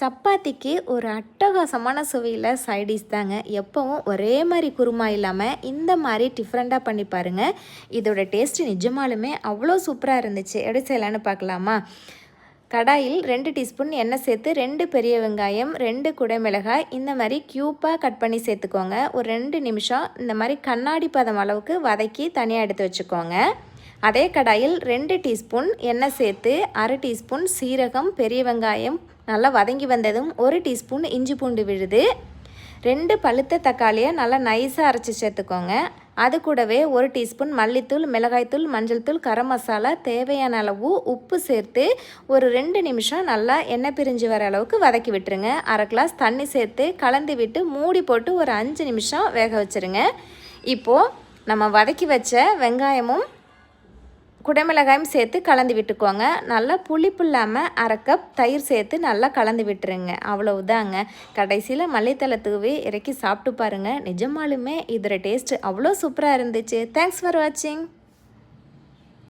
சப்பாத்திக்கு ஒரு அட்டகாசமான சுவையில் சைடிஷ் தாங்க. எப்போவும் ஒரே மாதிரி குருமா இல்லாமல் இந்த மாதிரி டிஃப்ரெண்ட்டாக பண்ணி பாருங்கள். இதோட டேஸ்ட்டு நிஜமாலுமே அவ்வளோ சூப்பராக இருந்துச்சு. எப்படி செய்யலான்னு பார்க்கலாமா? கடாயில் 2 டீஸ்பூன் எண்ணெய் சேர்த்து 2 பெரிய வெங்காயம், 2 குடைமிளகாய் இந்த மாதிரி க்யூப்பாக கட் பண்ணி சேர்த்துக்கோங்க. ஒரு 2 நிமிஷம் இந்த மாதிரி கண்ணாடி பதம் அளவுக்கு வதக்கி தனியாக எடுத்து வச்சுக்கோங்க. அதே கடாயில் 2 டீஸ்பூன் எண்ணெய் சேர்த்து 1/2 டீஸ்பூன் சீரகம், பெரிய வெங்காயம் நல்லா வதங்கி வந்ததும் 1 டீஸ்பூன் இஞ்சி பூண்டு விழுது, 2 பழுத்த தக்காளியை நல்லா நைஸாக அரைச்சி சேர்த்துக்கோங்க. அது கூடவே 1 டீஸ்பூன் மல்லித்தூள், மிளகாய்த்தூள், மஞ்சள் தூள், கரம் மசாலா, தேவையான அளவு உப்பு சேர்த்து ஒரு 2 நிமிஷம் நல்லா எண்ணெய் பிரிஞ்சு வர அளவுக்கு வதக்கி விட்டுருங்க. 1/2 கிளாஸ் தண்ணி சேர்த்து கலந்து விட்டு மூடி போட்டு ஒரு 5 நிமிஷம் வேக வச்சுருங்க. இப்போது நம்ம வதக்கி வச்ச வெங்காயமும் குடைமிளகாயும் சேர்த்து கலந்து விட்டுக்கோங்க. நல்லா புளிப்பு இல்லாமல் 1/2 கப் தயிர் சேர்த்து நல்லா கலந்து விட்டுருங்க. அவ்வளவுதாங்க. கடைசியில் மல்லித்தலை தூவி இறக்கி சாப்பிட்டு பாருங்கள். நிஜமாலுமே இதோட டேஸ்ட்டு அவ்வளோ சூப்பராக இருந்துச்சு. தேங்க்ஸ் ஃபார் வாட்சிங்.